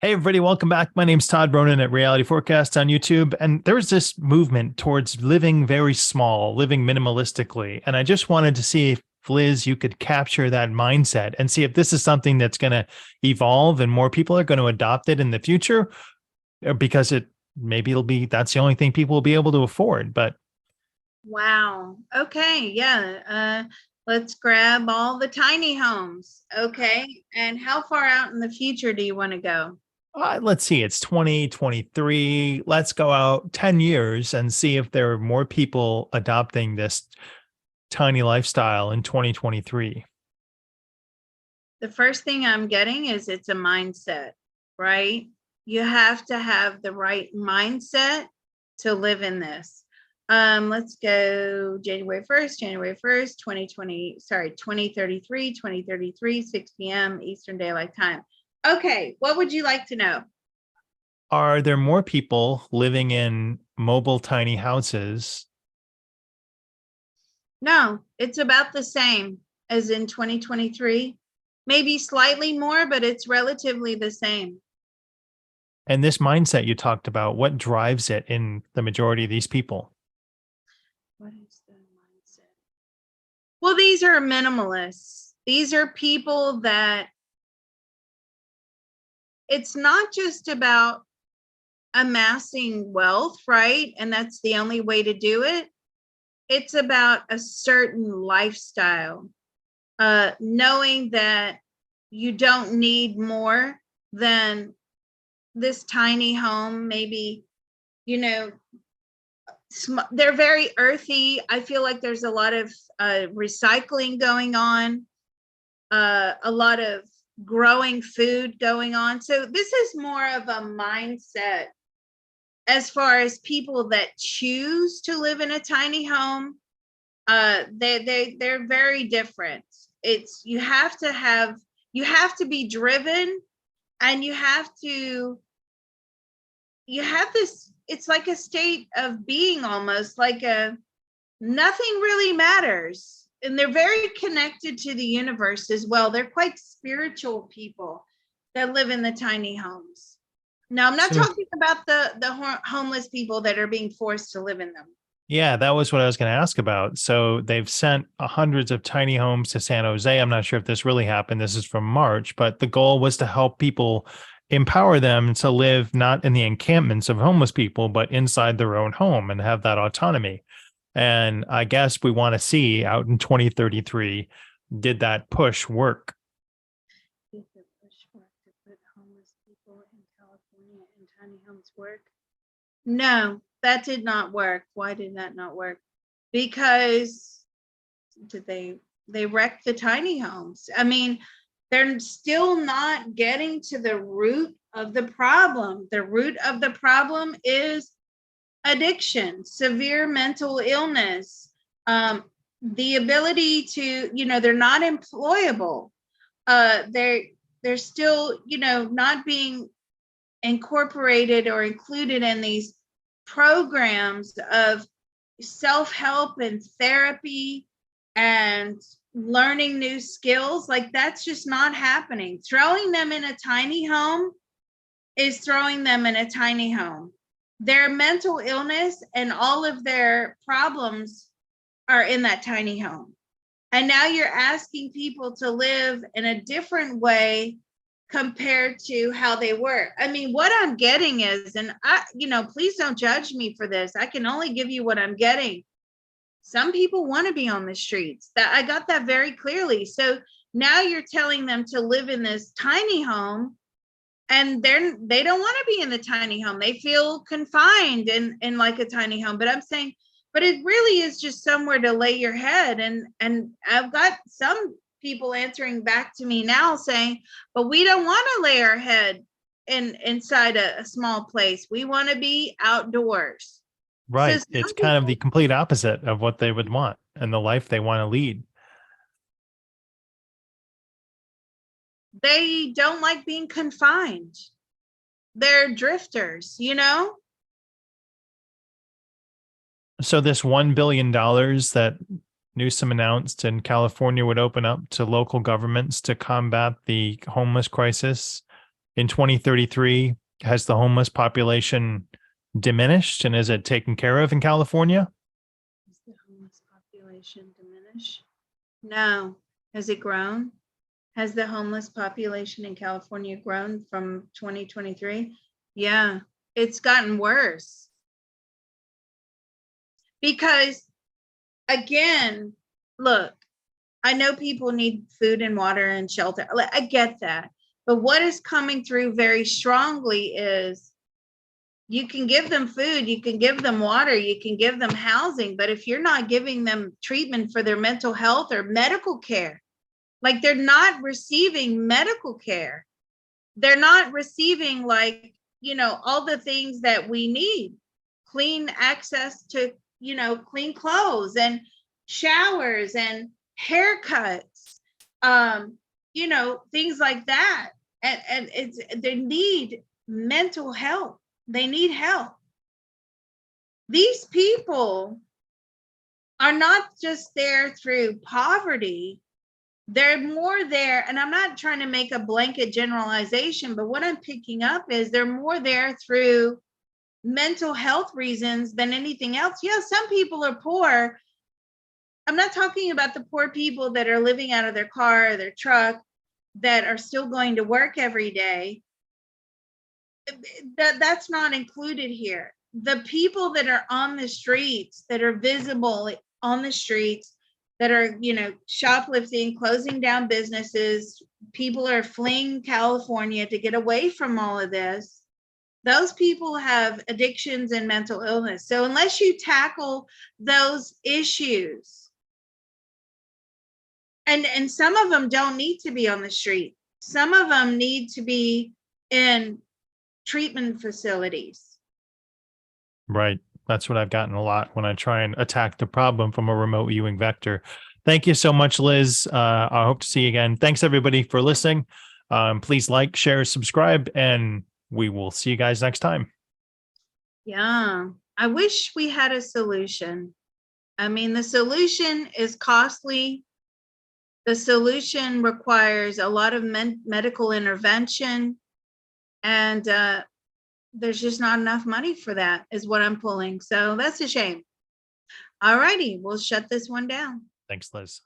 Hey, everybody, welcome back. My name's Todd Ronan at Reality Forecast on YouTube. And there's this movement towards living very small, living minimalistically. And I just wanted to see if, Liz, you could capture that mindset and see if this is something that's going to evolve and more people are going to adopt it in the future, or because that's the only thing people will be able to afford. But Wow. Okay. Yeah. Let's grab all the tiny homes. Okay. And how far out in the future do you want to go? let's see, it's 2023. Let's go out 10 years and see if there are more people adopting this tiny lifestyle in 2023. The first thing I'm getting is it's a mindset, right? You have to have the right mindset to live in this. Let's go January 1st, 2033, 6 p.m. Eastern Daylight Time. Okay, what would you like to know? Are there more people living in mobile tiny houses? No, it's about the same as in 2023. Maybe slightly more, but it's relatively the same. And this mindset you talked about, what drives it in the majority of these people? What is the mindset? Well, these are minimalists. These are people that it's not just about amassing wealth, right? And that's the only way to do it. It's about a certain lifestyle, knowing that you don't need more than this tiny home. Maybe, they're very earthy. I feel like there's a lot of recycling going on, a lot of growing food going on. So this is more of a mindset as far as people that choose to live in a tiny home. They're very different. It's you have to be driven, and you have this, it's like a state of being, almost like nothing really matters. And they're very connected to the universe as well. They're quite spiritual people that live in the tiny homes. Now, I'm not So, talking about the homeless people that are being forced to live in them. yeah, that was what I was going to ask about. So they've sent hundreds of tiny homes to San Jose. I'm not sure if this really happened. This is from March, but the goal was to help people, empower them to live not in the encampments of homeless people, but inside their own home and have that autonomy. And I guess we want to see out in 2033, did that push work? Did the push work to put homeless people in California in tiny homes work? No, that did not work. Why did that not work? Because they wrecked the tiny homes. I mean, they're still not getting to the root of the problem. The root of the problem is addiction, severe mental illness, the ability to, they're not employable. They're still, not being incorporated or included in these programs of self-help and therapy and learning new skills. Like, that's just not happening. Throwing them in a tiny home is throwing them in a tiny home. Their mental illness and all of their problems are in that tiny home. And now you're asking people to live in a different way compared to how they were. I mean, what I'm getting is, and please don't judge me for this. I can only give you what I'm getting. Some people want to be on the streets. That I got that very clearly. So now you're telling them to live in this tiny home, and they don't want to be in the tiny home. They feel confined in like a tiny home. But I'm saying, but it really is just somewhere to lay your head. And I've got some people answering back to me now saying, but we don't want to lay our head inside a small place. We want to be outdoors. Right. So It's kind of the complete opposite of what they would want and the life they want to lead. They don't like being confined. They're drifters, you know? So this $1 billion that Newsom announced in California would open up to local governments to combat the homeless crisis in 2033. Has the homeless population diminished, and is it taken care of in California? Has the homeless population diminished? No. Has it grown? Has the homeless population in California grown from 2023? Yeah, it's gotten worse. Because again, look, I know people need food and water and shelter. I get that. But what is coming through very strongly is you can give them food, you can give them water, you can give them housing, but if you're not giving them treatment for their mental health or medical care, like they're not receiving medical care, they're not receiving like, you know, all the things that we need, clean access to, you know, clean clothes and showers and haircuts, you know, things like that. And it's, they need mental health. They need help. These people are not just there through poverty. They're more there, and I'm not trying to make a blanket generalization, but what I'm picking up is they're more there through mental health reasons than anything else. Yeah, some people are poor. I'm not talking about the poor people that are living out of their car or their truck that are still going to work every day. That's not included here. The people that are on the streets, that are visible on the streets, that are, you know, shoplifting, closing down businesses, people are fleeing California to get away from all of this. Those people have addictions and mental illness. So unless you tackle those issues, and some of them don't need to be on the street. Some of them need to be in treatment facilities. Right. That's what I've gotten a lot when I try and attack the problem from a remote viewing vector. Thank you so much, Liz. I hope to see you again. Thanks, everybody, for listening. Please like, share, subscribe, and we will see you guys next time. Yeah, I wish we had a solution. I mean, the solution is costly. The solution requires a lot of medical intervention, and there's just not enough money for that, is what I'm pulling. So that's a shame. All righty, we'll shut this one down. Thanks, Liz.